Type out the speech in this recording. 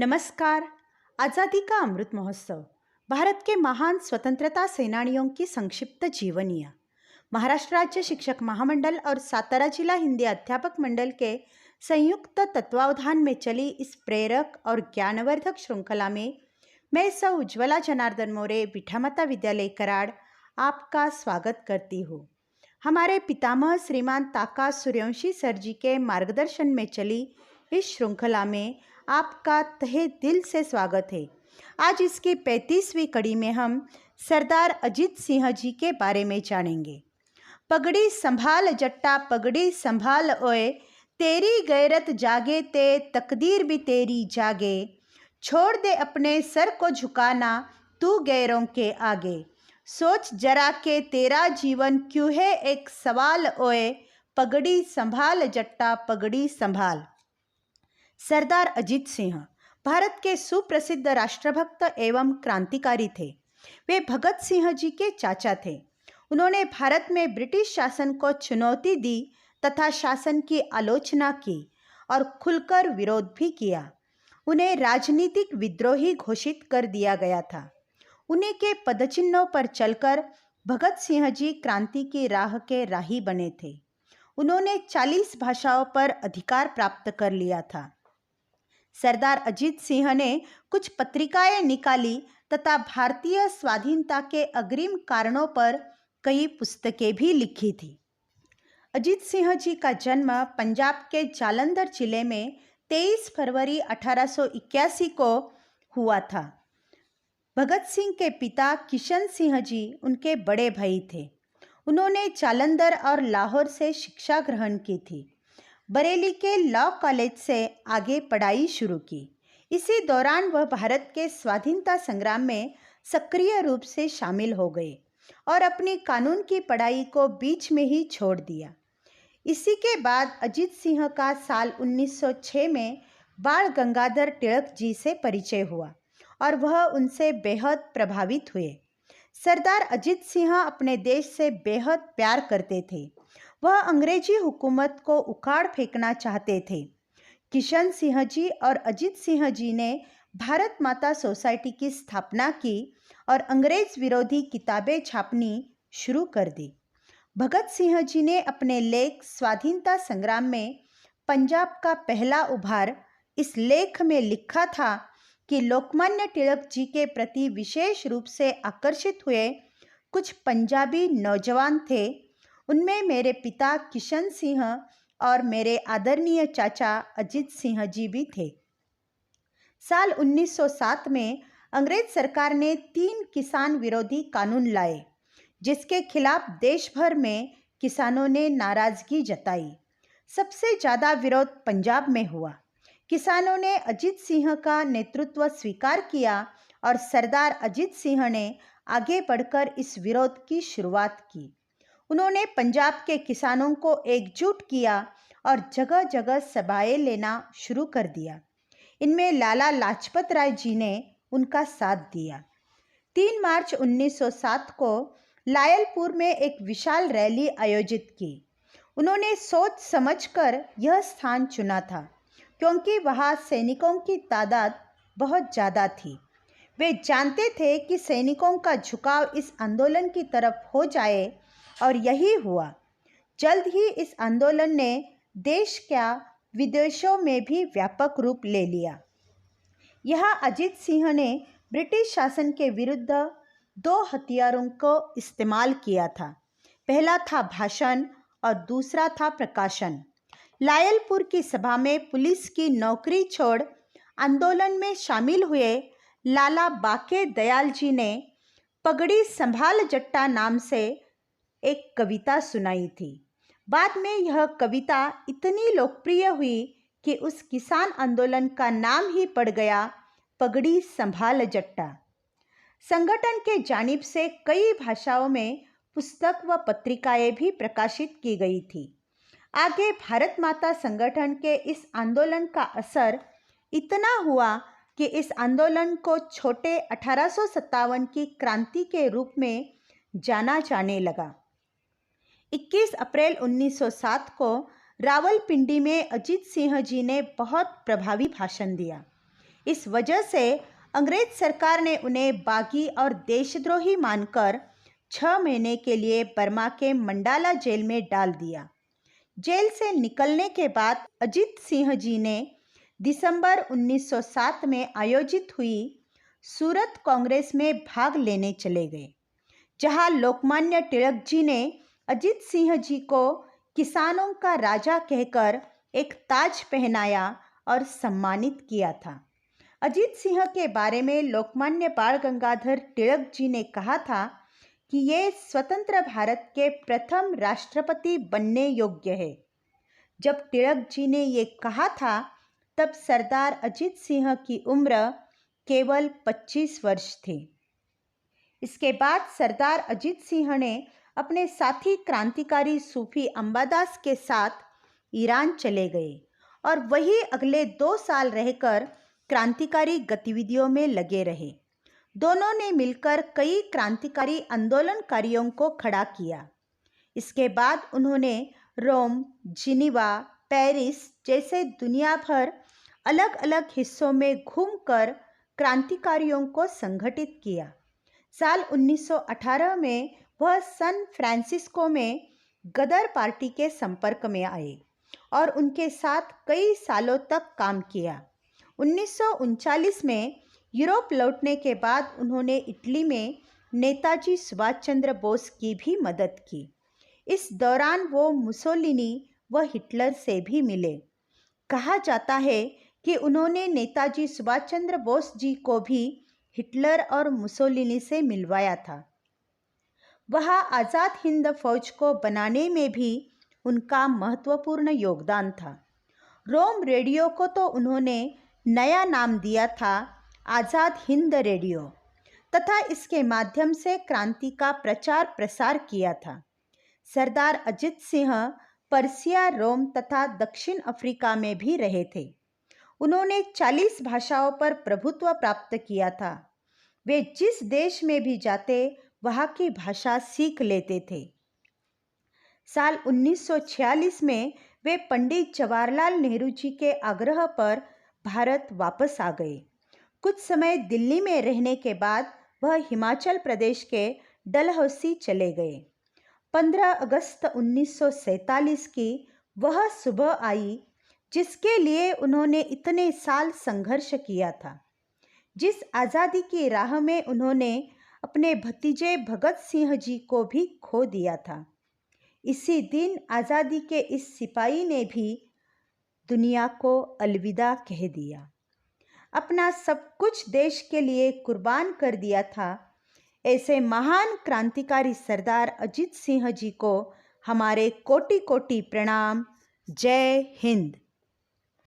नमस्कार। आज़ादी का अमृत महोत्सव भारत के महान स्वतंत्रता सेनानियों की संक्षिप्त जीवनियाँ। महाराष्ट्र राज्य शिक्षक महामंडल और सातारा जिला हिंदी अध्यापक मंडल के संयुक्त तत्वावधान में चली इस प्रेरक और ज्ञानवर्धक श्रृंखला में मैं सौ उज्ज्वला जनार्दन मोरे विठामाता विद्यालय कराड़ आपका स्वागत करती हूँ। हमारे पितामह श्रीमान ताका सूर्यवंशी सर जी के मार्गदर्शन में चली इस श्रृंखला में आपका तहे दिल से स्वागत है। आज इसकी 35वीं कड़ी में हम सरदार अजीत सिंह जी के बारे में जानेंगे। पगड़ी संभाल जट्टा पगड़ी संभाल ओए, तेरी गैरत जागे ते तकदीर भी तेरी जागे, छोड़ दे अपने सर को झुकाना तू गैरों के आगे, सोच जरा के तेरा जीवन क्यों है एक सवाल ओए, पगड़ी संभाल जट्टा पगड़ी संभाल। सरदार अजीत सिंह भारत के सुप्रसिद्ध राष्ट्रभक्त एवं क्रांतिकारी थे। वे भगत सिंह जी के चाचा थे। उन्होंने भारत में ब्रिटिश शासन को चुनौती दी तथा शासन की आलोचना की और खुलकर विरोध भी किया। उन्हें राजनीतिक विद्रोही घोषित कर दिया गया था। उन्हीं के पदचिन्हों पर चलकर भगत सिंह जी क्रांति की राह के राही बने थे। उन्होंने 40 भाषाओं पर अधिकार प्राप्त कर लिया था। सरदार अजीत सिंह ने कुछ पत्रिकाएं निकाली तथा भारतीय स्वाधीनता के अग्रिम कारणों पर कई पुस्तकें भी लिखी थी। अजीत सिंह जी का जन्म पंजाब के जालंधर जिले में 23 फरवरी 1881 को हुआ था। भगत सिंह के पिता किशन सिंह जी उनके बड़े भाई थे। उन्होंने जालंधर और लाहौर से शिक्षा ग्रहण की थी। बरेली के लॉ कॉलेज से आगे पढ़ाई शुरू की। इसी दौरान वह भारत के स्वाधीनता संग्राम में सक्रिय रूप से शामिल हो गए और अपनी कानून की पढ़ाई को बीच में ही छोड़ दिया। इसी के बाद अजीत सिंह का साल 1906 में बाल गंगाधर तिलक जी से परिचय हुआ और वह उनसे बेहद प्रभावित हुए। सरदार अजीत सिंह अपने देश से बेहद प्यार करते थे। वह अंग्रेजी हुकूमत को उखाड़ फेंकना चाहते थे। किशन सिंह जी और अजीत सिंह जी ने भारत माता सोसाइटी की स्थापना की और अंग्रेज विरोधी किताबें छापनी शुरू कर दी। भगत सिंह जी ने अपने लेख स्वाधीनता संग्राम में पंजाब का पहला उभार इस लेख में लिखा था कि लोकमान्य तिलक जी के प्रति विशेष रूप से आकर्षित हुए कुछ पंजाबी नौजवान थे। उनमें मेरे पिता किशन सिंह और मेरे आदरणीय चाचा अजीत सिंह जी भी थे। साल 1907 में अंग्रेज सरकार ने 3 किसान विरोधी कानून लाए, जिसके खिलाफ देश भर में किसानों ने नाराजगी जताई। सबसे ज़्यादा विरोध पंजाब में हुआ। किसानों ने अजीत सिंह का नेतृत्व स्वीकार किया और सरदार अजीत सिंह ने आगे बढ़कर इस विरोध की शुरुआत की। उन्होंने पंजाब के किसानों को एकजुट किया और जगह जगह सभाएं लेना शुरू कर दिया। इनमें लाला लाजपत राय जी ने उनका साथ दिया। 3 मार्च 1907 को लायलपुर में एक विशाल रैली आयोजित की। उन्होंने सोच समझकर यह स्थान चुना था क्योंकि वहाँ सैनिकों की तादाद बहुत ज़्यादा थी। वे जानते थे कि सैनिकों का झुकाव इस आंदोलन की तरफ हो जाए और यही हुआ। जल्द ही इस आंदोलन ने देश क्या विदेशों में भी व्यापक रूप ले लिया। यहाँ अजीत सिंह ने ब्रिटिश शासन के विरुद्ध 2 हथियारों को इस्तेमाल किया था। पहला था भाषण और दूसरा था प्रकाशन। लायलपुर की सभा में पुलिस की नौकरी छोड़ आंदोलन में शामिल हुए लाला बाके दयाल जी ने पगड़ी संभाल जट्टा नाम से एक कविता सुनाई थी। बाद में यह कविता इतनी लोकप्रिय हुई कि उस किसान आंदोलन का नाम ही पड़ गया पगड़ी संभाल जट्टा। संगठन के जानिब से कई भाषाओं में पुस्तक व पत्रिकाएं भी प्रकाशित की गई थी। आगे भारत माता संगठन के इस आंदोलन का असर इतना हुआ कि इस आंदोलन को छोटे 1857 की क्रांति के रूप में जाना जाने लगा। 21 अप्रैल 1907 को रावलपिंडी में अजीत सिंह जी ने बहुत प्रभावी भाषण दिया। इस वजह से अंग्रेज सरकार ने उन्हें बागी और देशद्रोही मानकर 6 महीने के लिए बर्मा के मंडाला जेल में डाल दिया। जेल से निकलने के बाद अजीत सिंह जी ने दिसंबर 1907 में आयोजित हुई सूरत कांग्रेस में भाग लेने चले गए, जहां लोकमान्य तिलक जी ने अजीत सिंह जी को किसानों का राजा कहकर एक ताज पहनाया और सम्मानित किया था। अजीत सिंह के बारे में लोकमान्य बाल गंगाधर तिलक जी ने कहा था कि ये स्वतंत्र भारत के प्रथम राष्ट्रपति बनने योग्य है। जब तिलक जी ने ये कहा था तब सरदार अजीत सिंह की उम्र केवल 25 वर्ष थी। इसके बाद सरदार अजीत सिंह ने अपने साथी क्रांतिकारी सूफी अंबादास के साथ ईरान चले गए और वही अगले 2 साल रहकर क्रांतिकारी गतिविधियों में लगे रहे। दोनों ने मिलकर कई क्रांतिकारी आंदोलनकारियों को खड़ा किया। इसके बाद उन्होंने रोम, जिनीवा, पेरिस जैसे दुनिया भर अलग अलग हिस्सों में घूमकर क्रांतिकारियों को संगठित किया। साल 1918 में वह सैन फ्रांसिस्को में गदर पार्टी के संपर्क में आए और उनके साथ कई सालों तक काम किया। 1939 में यूरोप लौटने के बाद उन्होंने इटली में नेताजी सुभाष चंद्र बोस की भी मदद की। इस दौरान वो मुसोलिनी व हिटलर से भी मिले। कहा जाता है कि उन्होंने नेताजी सुभाष चंद्र बोस जी को भी हिटलर और मुसोलिनी से मिलवाया था। वह आज़ाद हिंद फौज को बनाने में भी उनका महत्वपूर्ण योगदान था। रोम रेडियो को तो उन्होंने नया नाम दिया था आज़ाद हिंद रेडियो तथा इसके माध्यम से क्रांति का प्रचार प्रसार किया था। सरदार अजीत सिंह पर्सिया, रोम तथा दक्षिण अफ्रीका में भी रहे थे। उन्होंने 40 भाषाओं पर प्रभुत्व प्राप्त किया था। वे जिस देश में भी जाते वहाँ की भाषा सीख लेते थे। साल 1946 में वे पंडित जवाहरलाल नेहरू जी के आग्रह पर भारत वापस आ गए। कुछ समय दिल्ली में रहने के बाद वह हिमाचल प्रदेश के डलहौसी चले गए। 15 अगस्त 1947 की वह सुबह आई जिसके लिए उन्होंने इतने साल संघर्ष किया था। जिस आज़ादी की राह में उन्होंने अपने भतीजे भगत सिंह जी को भी खो दिया था। इसी दिन आज़ादी के इस सिपाही ने भी दुनिया को अलविदा कह दिया। अपना सब कुछ देश के लिए कुर्बान कर दिया था। ऐसे महान क्रांतिकारी सरदार अजीत सिंह जी को हमारे कोटि कोटि प्रणाम। जय हिंद।